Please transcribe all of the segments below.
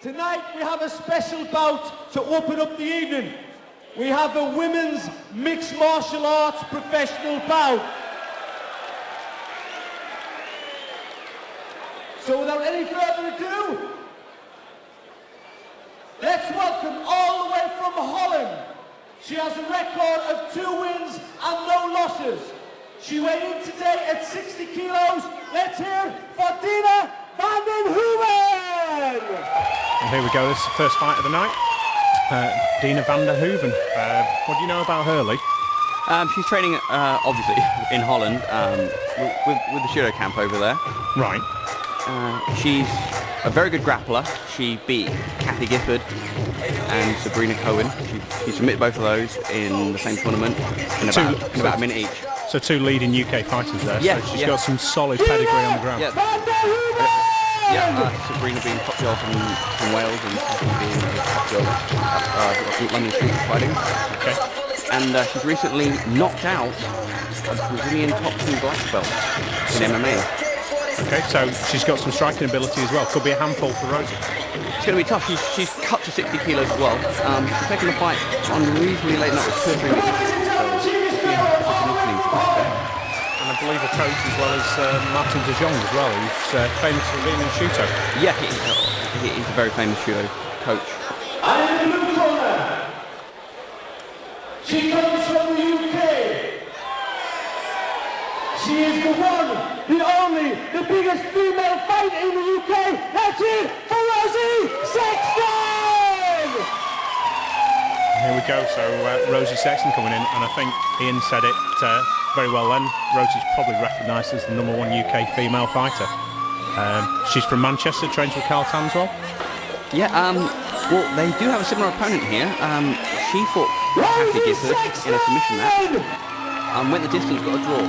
Tonight we have a special bout to open up the evening. We have a women's mixed martial arts professional bout. So without any further ado, let's welcome all the way from Holland. She has a record of 2 wins and no losses. She weighed in today at 60 kilos. Let's hear for Dina van den Hooven! And here we go, this is the first fight of the night. Dina van der Hooven. What do you know about her, Lee? She's training, obviously, in Holland with the judo camp over there. Right. She's a very good grappler. She beat Kathy Gifford and Sabrina Cohen. She submitted both of those in the same tournament in about a minute each. So 2 leading UK fighters there. Yeah, so she's got some solid pedigree on the ground. Sabrina being top girl from Wales and Kathy being top girl London Street fighting. Okay. And she's recently knocked out a Brazilian top 2 black belt in MMA. Okay, so she's got some striking ability as well. Could be a handful for Rosi. It's going to be tough. She's cut to 60 kilos as well. She's taken the fight on reasonably late notice, 2 or 3 weeks. And I believe a coach as well as Martin de Jong as well, who's famous for being a shooter. Yeah, he's a very famous judo coach. And in the blue corner, she comes from the UK. She is the one, the only, the biggest female fighter in the UK. That's it for Rosi Sexton! Here we go, so Rosi Sexton coming in, and I think Ian said it very well then. Rosie's probably recognised as the #1 UK female fighter. She's from Manchester, trains with Carl Tanswell. Yeah, well, they do have a similar opponent here. She fought Kathy Gifford in a submission match. Went the distance, got a draw.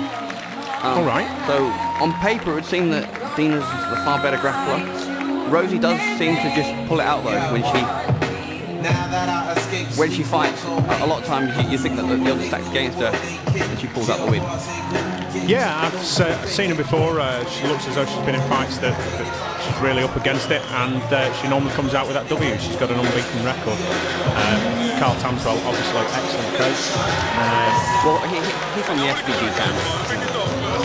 All right. So, on paper, it would seem that Dina's the far better grappler. Rosie does seem to just pull it out, though, when she fights. A lot of times you think that the other stack's against her, and she pulls out the win. Yeah, I've seen her before. She looks as though she's been in fights that she's really up against it, and she normally comes out with that W. She's got an unbeaten record. Carl Tanswell, obviously, excellent coach. Well, he's on the SBG camp.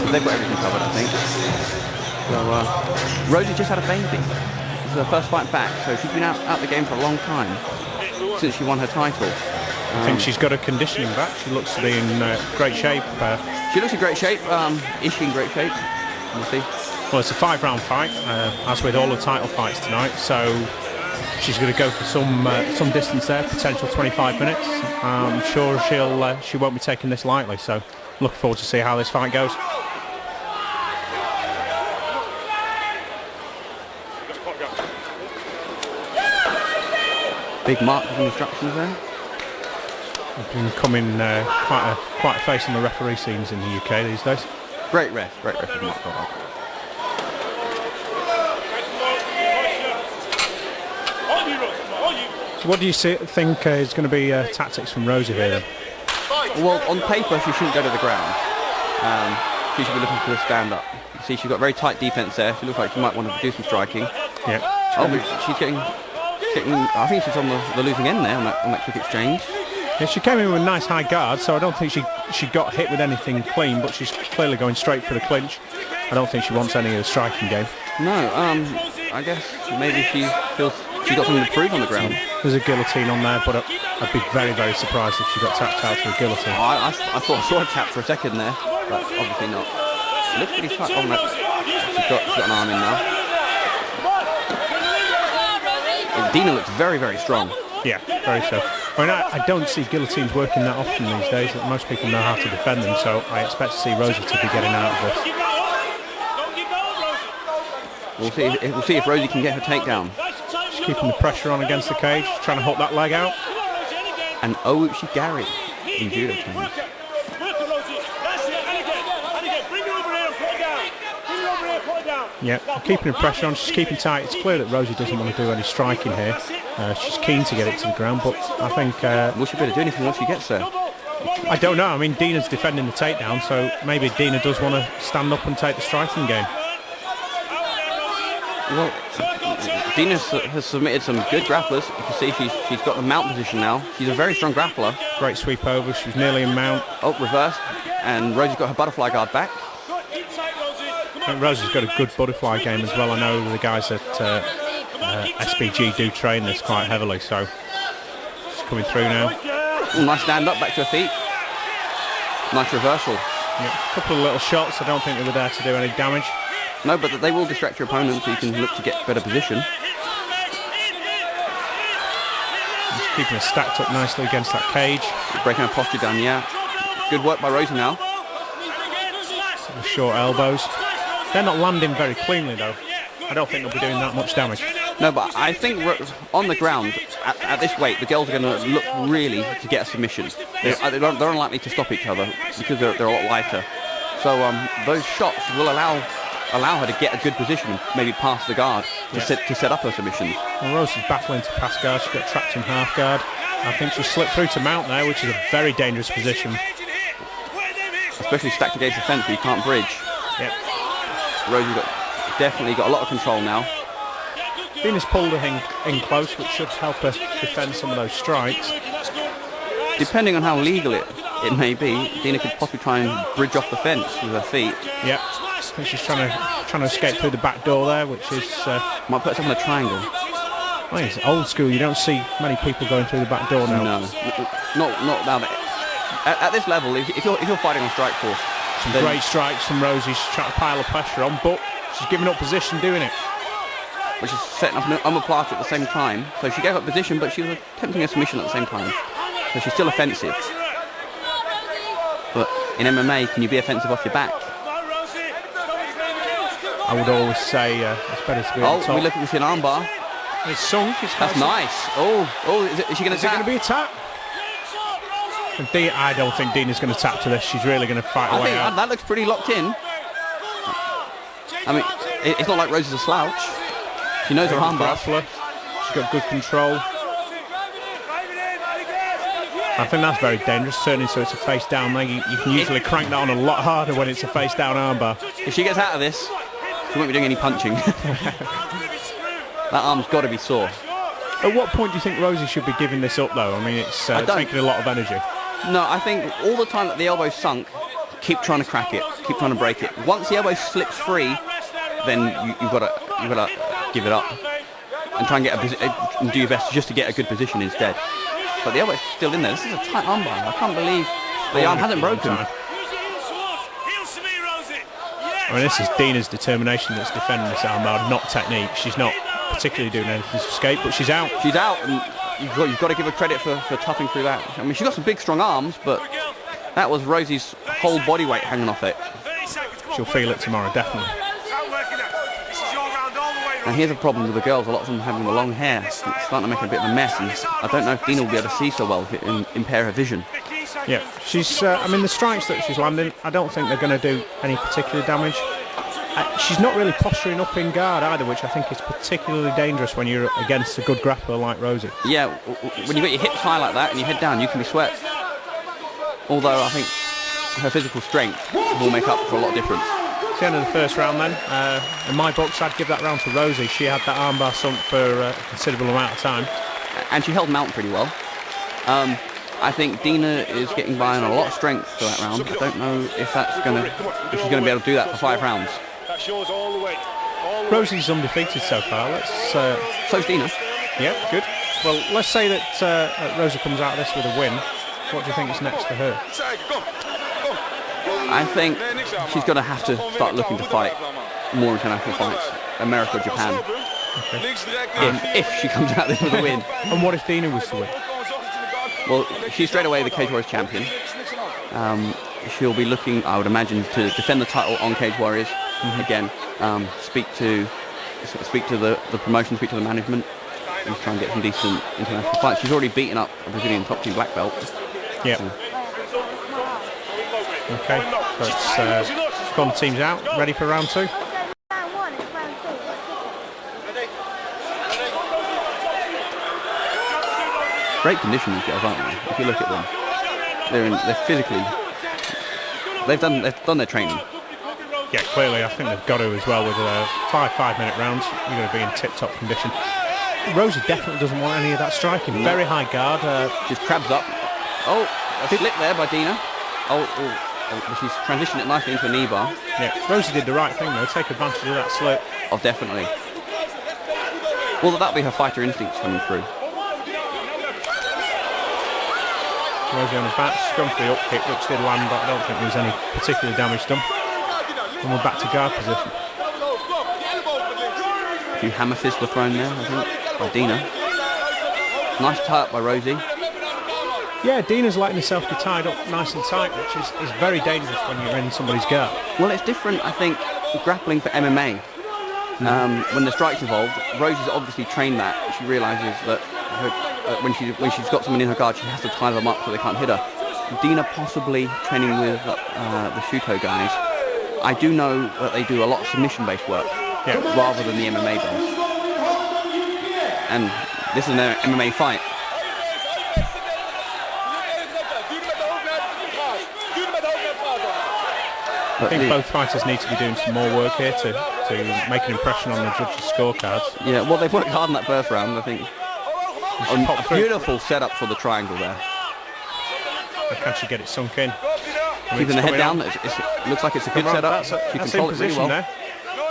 They've got everything covered, I think. So, Rosie just had a baby. This is her first fight back, so she's been out the game for a long time since she won her title. I think she's got her conditioning back. She looks to be in great shape. She looks in great shape. Is she in great shape? We'll see. Well, it's a 5-round fight, as with all the title fights tonight. So she's going to go for some distance there, potential 25 minutes. I'm sure she won't be taking this lightly. So looking forward to see how this fight goes. Big marking instructions there. They've been becoming quite a face on the referee scenes in the UK these days. Great ref, Mark Goddard. So what do you think is going to be tactics from Rosie here then? Well, on paper she shouldn't go to the ground. She should be looking for a stand-up. You see, she's got very tight defence there. She looks like she might want to do some striking. Yeah. She's getting. I think she's on the losing end there on that quick exchange. Yeah, she came in with a nice high guard, so I don't think she got hit with anything clean, but she's clearly going straight for the clinch. I don't think she wants any of the striking game. No, I guess maybe she feels she got something to prove on the ground. There's a guillotine on there, but I'd be very, very surprised if she got tapped out to a guillotine. I thought I saw a tap for a second there, but obviously not. It looks pretty tight on that. She's got an arm in now. Dina looks very, very strong. Yeah, very so. I mean, I don't see guillotines working that often these days. Most people know how to defend them, so I expect to see Rosie to be getting out of this. We'll see if Rosie can get her takedown. She's keeping the pressure on against the cage, trying to hook that leg out. And Gary in judo terms. Yeah, keeping the pressure on, she's keeping tight. It's clear that Rosie doesn't want to do any striking here. She's keen to get it to the ground, but I think... will she better do anything once she gets there? I don't know. I mean, Dina's defending the takedown, so maybe Dina does want to stand up and take the striking game. Well, Dina has submitted some good grapplers. You can see she's got the mount position now. She's a very strong grappler. Great sweep over. She was nearly in mount. Oh, reversed. And Rosie's got her butterfly guard back. I think Rosie's got a good butterfly game as well. I know the guys at SBG do train this quite heavily, so she's coming through now. Ooh, nice stand up, back to her feet. Nice reversal. Yeah, a couple of little shots. I don't think they were there to do any damage. No, but they will distract your opponent, so you can look to get better position. Just keeping her stacked up nicely against that cage. Breaking her posture down, yeah. Good work by Rosi now. The short elbows. They're not landing very cleanly, though. I don't think they'll be doing that much damage. No, but I think on the ground, at this weight, the girls are going to look really to get a submission. They're unlikely to stop each other because they're a lot lighter. So those shots will allow her to get a good position and maybe pass the guard to set up her submissions. Well, Rosie's battling to pass guard. She got trapped in half guard. I think she slipped through to mount there, which is a very dangerous position. Especially stacked against the fence where you can't bridge. Yep. Rosie's definitely got a lot of control now. Dina's pulled her in close, which should help her defend some of those strikes. Depending on how legal it may be, Dina could possibly try and bridge off the fence with her feet. Yep. I think she's trying to escape through the back door there, which is... might put herself in a triangle. Well, it's old school. You don't see many people going through the back door now. No, not now. At this level, if you're fighting on strike force... Some great strikes from Rosi. She's trying to pile the pressure on, but she's giving up position doing it. Which is setting up an omoplata at the same time. So she gave up position, but she was attempting a submission at the same time. So she's still offensive. But in MMA, can you be offensive off your back? I would always say it's better to be on top. We look at this in armbar. It's sunk. That's nice. Oh, is she going to tap? Is it going to be a tap? I don't think Dina's going to tap to this. She's really going to fight her way out. That looks pretty locked in. I mean, it's not like Rosie's a slouch. She knows her armbar. She's got good control. I think that's very dangerous, turning so it's a face down leg. You can usually crank that on a lot harder when it's a face down armbar. If she gets out of this, she won't be doing any punching. That arm's got to be sore. At what point do you think Rosi should be giving this up, though? I mean, it's taking a lot of energy. No, I think all the time that the elbow's sunk, keep trying to crack it, keep trying to break it. Once the elbow slips free, then you've got to give it up and try and and do your best just to get a good position instead. But the elbow's still in there. This is a tight armbar. I can't believe the arm hasn't broken. I mean, this is Dina's determination that's defending this armbar, not technique. She's not particularly doing anything to escape, but she's out. She's out, and you've got to give her credit for toughing through that. I mean, she's got some big, strong arms, but that was Rosie's whole body weight hanging off it. She'll feel it tomorrow, definitely. And here's a problem with the girls. A lot of them having the long hair. It's starting to make a bit of a mess, and I don't know if Dina will be able to see so well if it impair her vision. Yeah, she's. I mean, the strikes that she's landing, I don't think they're going to do any particular damage. She's not really posturing up in guard either, which I think is particularly dangerous when you're against a good grappler like Rosi. Yeah, when you've got your hips high like that and your head down, you can be swept. Although I think her physical strength will make up for a lot of difference. It's the end of the first round then. In my books, I'd give that round to Rosi. She had that armbar sunk for a considerable amount of time. And she held mount pretty well. I think Dina is getting by on a lot of strength for that round. I don't know if she's going to be able to do that for 5 rounds. Rosie's undefeated so far. So's Dina. Yeah, good. Well, let's say that Rosi comes out of this with a win. What do you think is next for her? I think she's going to have to start looking to fight more international fights, America or Japan. Okay. If she comes out there with a win. And what if Dina was to win? Well, she's straight away the Cage Warriors champion. She'll be looking, I would imagine, to defend the title on Cage Warriors again. Speak to the promotion, speak to the management, and try and get some decent international fights. She's already beaten up a Brazilian top 2 black belt. Yeah. Okay, so it's gone teams out, ready for round 2. Great condition these girls, aren't they? If you look at them, they're physically. They've done their training. Yeah, clearly, I think they've got to as well with a 5-minute round. You're going to be in tip-top condition. Rosi definitely doesn't want any of that striking. Very high guard. Just crabs up. Oh, a slip there by Dina. She's transitioned it nicely into a knee bar. Yeah, Rosi did the right thing though. Take advantage of that slip. Oh, definitely. Well, that'll be her fighter instincts coming through. Rosi on his back, scrum for the up kick, which did land, but I don't think there was any particular damage done. And we're back to guard position. A few hammer fists were thrown there, I think, by Dina. Nice tie up by Rosi. Yeah, Dina's letting herself be tied up nice and tight, which is very dangerous when you're in somebody's guard. Well, it's different, I think, grappling for MMA. When the strike's involved, Rosi's obviously trained that. She realises that when she's got someone in her guard, she has to tie them up so they can't hit her. Dina possibly training with the Shuto guys. I do know that they do a lot of submission-based work rather than the MMA base. And this is an MMA fight. I think both fighters need to be doing some more work here to make an impression on the judges' scorecards. Yeah, well, they've worked hard in that first round, I think. A beautiful setup for the triangle there. And can she get it sunk in? Keeping the head down, it looks like it's a good setup. She controls it really well. There.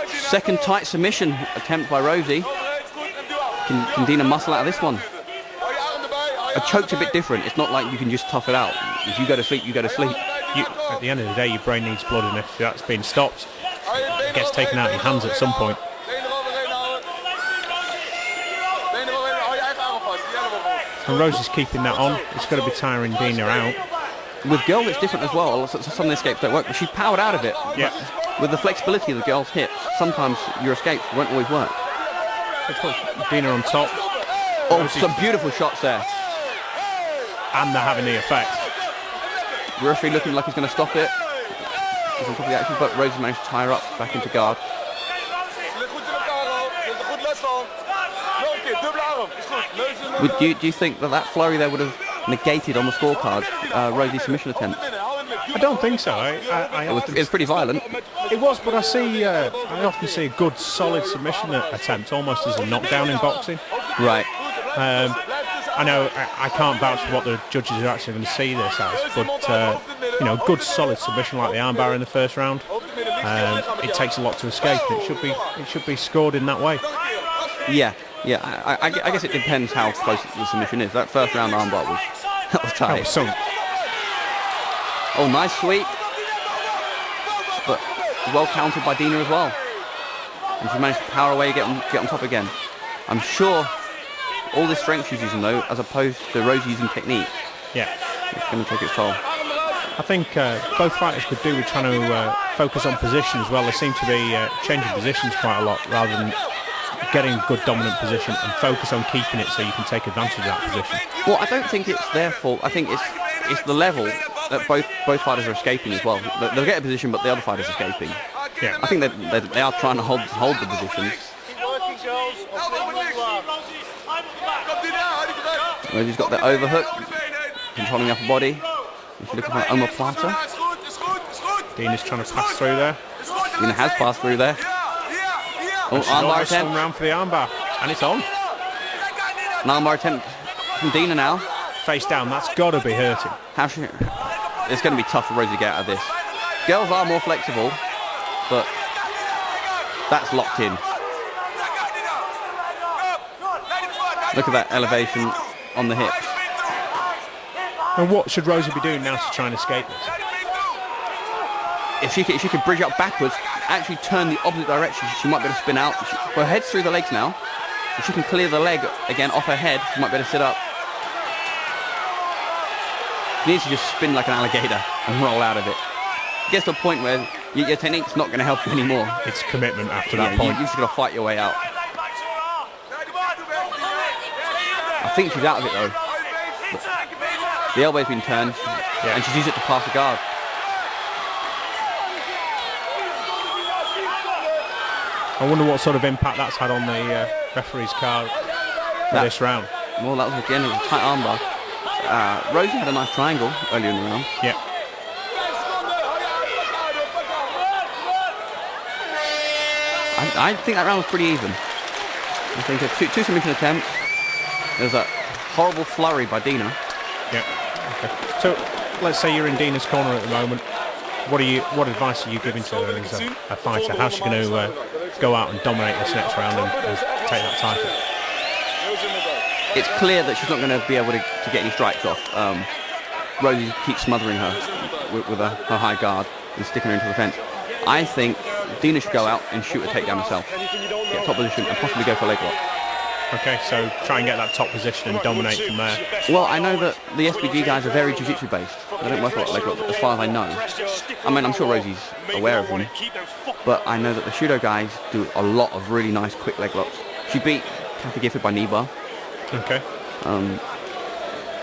Second tight submission attempt by Rosi. Can Dina muscle out of this one? A choke's a bit different. It's not like you can just tough it out. If you go to sleep, you go to sleep. At the end of the day, your brain needs blood, and if that's been stopped, it gets taken out of your hands at some point. And Rosi's keeping that on. It's got to be tiring Dina out. With girl, it's different as well. Some of the escapes don't work, but she's powered out of it. Yeah. With the flexibility of the girl's hips, sometimes your escapes won't always work. Dina on top. Oh, some beautiful shots there. And they're having the effect. The referee looking like he's going to stop it. He's on top of the action, but Rosi managed to tie her up back into guard. Do you think that flurry there would have negated on the scorecard Rosi's submission attempt? I don't think so. It was pretty violent. It was, but I often see a good, solid submission attempt, almost as a knockdown in boxing. Right. I know I can't vouch for what the judges are actually going to see this as, but you know, good, solid submission like the armbar in the first round. It takes a lot to escape, and it should be scored in that way. Yeah. I guess it depends how close the submission is. That first round armbar was tight. That was sunk. Oh, nice sweep. But well countered by Dina as well. And she managed to power away and get on top again. I'm sure all this strength she's using though, as opposed to Rosi using technique. Yeah. It's going to take its toll. I think both fighters could do with trying to focus on position as well. They seem to be changing positions quite a lot rather than getting a good dominant position and focus on keeping it so you can take advantage of that position. Well, I don't think it's their fault. I think it's the level that both fighters are escaping as well. They'll get a position, but the other fighter's escaping. Yeah. I think that they are trying to hold the positions. Rosi's got the overhook, controlling the upper body. She's looking for an omoplata. Dina's trying to pass through there. Dina has passed through there. Oh, armbar attempt. Round for the armbar, and it's on. An armbar attempt from Dina now. Face down, that's got to be hurting. It's going to be tough for Rosi to get out of this. Girls are more flexible, but that's locked in. Look at that elevation on the hips. And what should Rosi be doing now to try and escape this? If she could bridge up backwards, actually turn the opposite direction, she might be able to spin out. Her head's through the legs now. If she can clear the leg again off her head, she might be able to sit up. She needs to just spin like an alligator and roll out of it. It gets to a point where your technique's not going to help you anymore. It's commitment after that point. You've just got to fight your way out. I think she's out of it though. The elbow's been turned, and she's used it to pass the guard. I wonder what sort of impact that's had on the referee's card for this round. Well, that was again, it was a tight armbar. Rosi had a nice triangle earlier in the round. Yeah. I think that round was pretty even. I think two submission attempts. There's a horrible flurry by Dina. Yeah. Okay. So let's say you're in Dina's corner at the moment. What advice are you giving to her as a fighter? How's she going to go out and dominate this next round and take that title? It's clear that she's not going to be able to get any strikes off. Rosi keeps smothering her with her high guard and sticking her into the fence. I think Dina should go out and shoot a takedown herself, get top position and possibly go for a leg lock. Okay, so try and get that top position and dominate from there. Well, I know that the SBG guys are very jiu-jitsu based. They don't work a lot leg locks, as far as I know. I mean, I'm sure Rosi's aware of them, but I know that the Shudo guys do a lot of really nice quick leg locks. She beat Kathy Gifford by knee bar. Okay.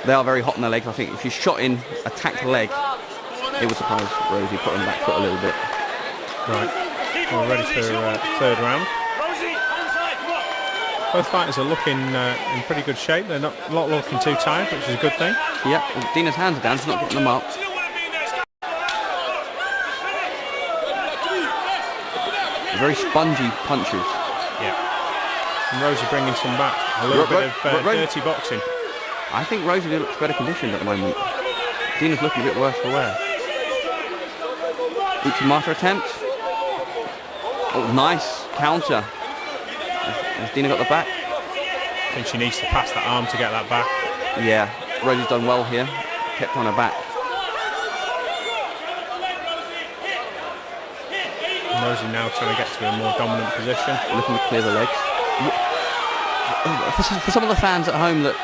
They are very hot on their legs. I think if she shot in, attacked the leg, it would surprise Rosi, put on the back foot a little bit. Right. We're ready for third round. Both fighters are looking in pretty good shape. They're not looking too tired, which is a good thing. Yeah, well, Dina's hands are down. She's not getting them up. Very spongy punches. Yeah. And Rosi bringing some back. A little bit of dirty boxing. I think Rosi looks better conditioned at the moment. Dina's looking a bit worse for wear. Uchimata attempt. Oh, nice counter. Has Dina got the back? I think she needs to pass that arm to get that back. Yeah, Rosi's done well here. Kept on her back. And Rosi now trying to get to a more dominant position. Looking to clear the legs. For some of the fans at home that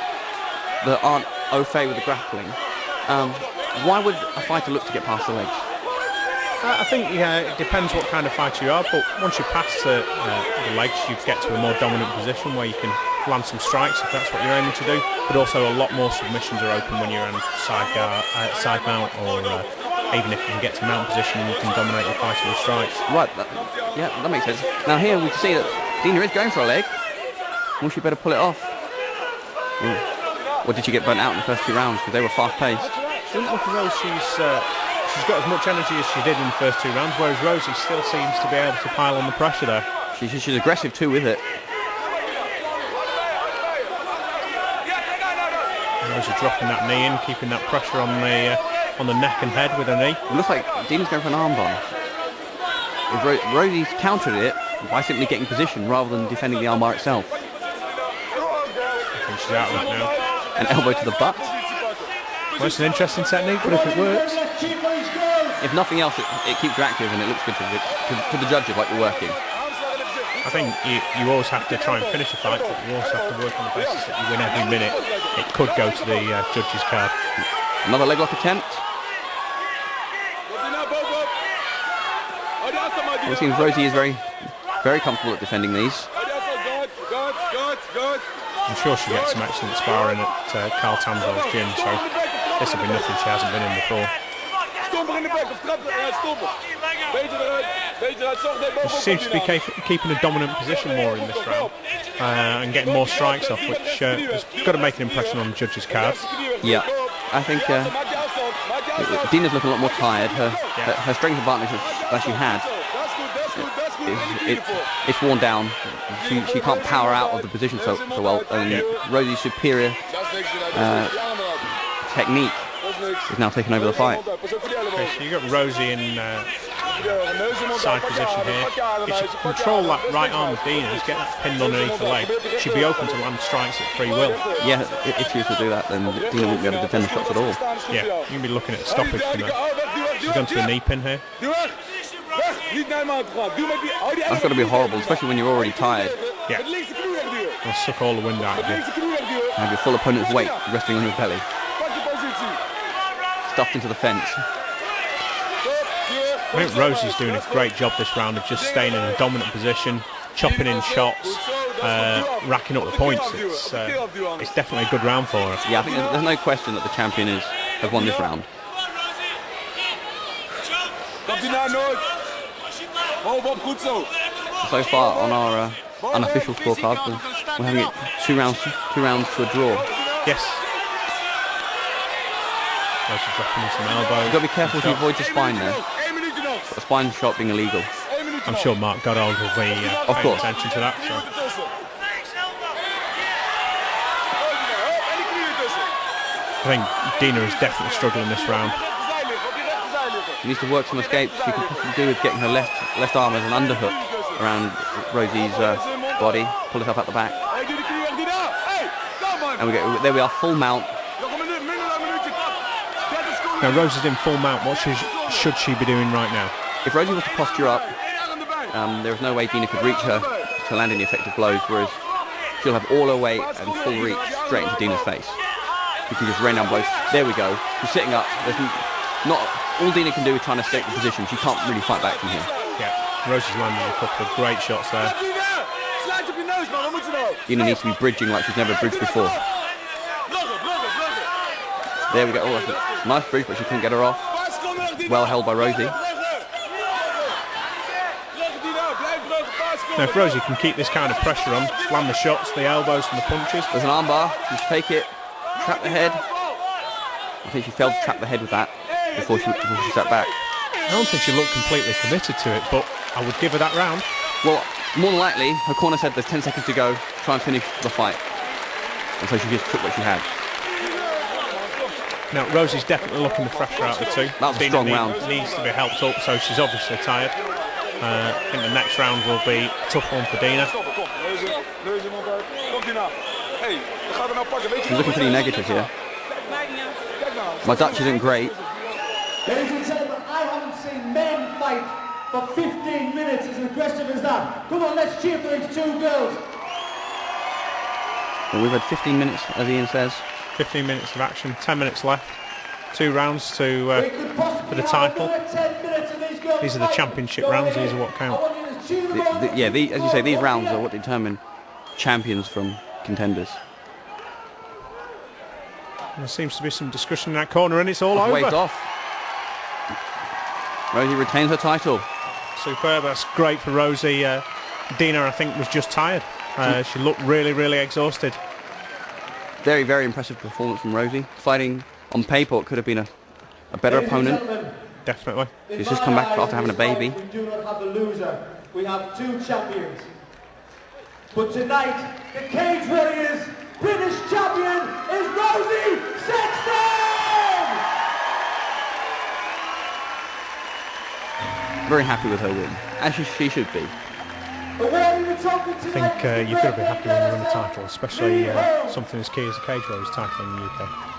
aren't au fait with the grappling, why would a fighter look to get past the legs? I think it depends what kind of fighter you are, but once you pass the legs, you get to a more dominant position where you can land some strikes if that's what you're aiming to do. But also a lot more submissions are open when you're on side mount, or even if you can get to mount position and you can dominate your fighter with strikes. Right, that makes sense. Now here we can see that Dina is going for a leg. Well, she better pull it off. Ooh. Or did she get burnt out in the first 2 rounds because they were fast-paced? It doesn't look as though she's got as much energy as she did in the first 2 rounds, whereas Rosi still seems to be able to pile on the pressure there. She's aggressive too with it. Rosi dropping that knee in, keeping that pressure on the neck and head with her knee. It looks like Dina's going for an armbar. Rosi's countered it by simply getting position rather than defending the armbar itself. I think she's out of that now. An elbow to the butt. Well, it's an interesting technique, but if it works... If nothing else, it keeps you active and it looks good to the judges like you're working. I think you always have to try and finish a fight, but you also have to work on the basis that you win every minute. It could go to the judges' card. Another leg lock attempt. Well, it seems Rosi is very, very comfortable at defending these. I'm sure she gets some excellent sparring at Carl Tambor's gym, so this will be nothing she hasn't been in before. She seems to be keeping a dominant position more in this round and getting more strikes off, which has got to make an impression on the judges' cards. Yeah, I think Dina's looking a lot more tired. Her strength advantage that she had, it's worn down. She can't power out of the position so well, and Rosi's superior technique is now taking over the fight. Okay, so you got Rosi in side position here. If she can control that right arm of Dina's, get that pinned underneath the leg, she'd be open to land strikes at free will. Yeah, if she was to do that, then Dina wouldn't be able to defend the shots at all. Yeah, you can be looking at a stoppage from her. She's gone to a knee pin here. That's got to be horrible, especially when you're already tired. Yeah. It'll suck all the wind out of you. Have your full opponent's weight resting on your belly. Stuffed into the fence. I think Rosi's doing a great job this round of just staying in a dominant position, chopping in shots, racking up the points. It's definitely a good round for her. Yeah, I think there's no question that the champion has won this round. So far on our unofficial scorecard, we're having it 2 rounds to a draw. Yes. Rosi dropping in some elbows. You've got to be careful to avoid the spine there. The spine shot being illegal. I'm sure Mark Goddard will be paying attention to that. So. I think Dina is definitely struggling this round. She needs to work some escapes. She can possibly do with getting her left arm as an underhook around Rosie's body, pull herself out the back. And there we are, full mount. Now Rosie's in full mount. What should she be doing right now? If Rosie was to posture up, there is no way Dina could reach her to land any effective blows, whereas she'll have all her weight and full reach straight into Dina's face. She can just rain down blows. There we go. She's sitting up. Not all Dina can do is try and escape the position. She can't really fight back from here. Yeah, Rosie's landed a couple of great shots there. Dina needs to be bridging like she's never bridged before. There we go. Oh, that's a nice bridge, but she couldn't get her off. Well held by Rosie. Now if Rosie can keep this kind of pressure on, land the shots, the elbows and the punches. There's an armbar. Just take it. Trap the head. I think she failed to trap the head with that before she sat back. I don't think she looked completely committed to it, but I would give her that round. Well, more than likely, her corner said there's 10 seconds to go, try and finish the fight. And so she just took what she had. Now, Rosie's definitely looking to pressure out the two. That was a strong round. Needs to be helped up, so she's obviously tired. I think the next round will be a tough one for Dina. She's looking pretty negative here. My Dutch isn't great. Ladies and gentlemen, I haven't seen men fight for 15 minutes as aggressive as that. Come on, let's cheer for these two girls. Well, we've had 15 minutes, as Ian says. 15 minutes of action, 10 minutes left. 2 rounds for the title. These are the championship rounds, these are what count. As you say, these rounds are what determine champions from contenders. There seems to be some discussion in that corner and it's all over. Waved off. Rosie retains her title. Superb, that's great for Rosie. Dina, I think, was just tired. She looked really, really exhausted. Very, very impressive performance from Rosie. Fighting on paper, it could have been a better opponent. Definitely. She's just come back after having a baby. We do not have a loser. We have 2 champions. But tonight, the Cage Warriors British champion is Rosi Sexton! Very happy with her win, as she should be. I think you've got to be happy when you win a title, especially something as key as the Cage Warriors title in the UK.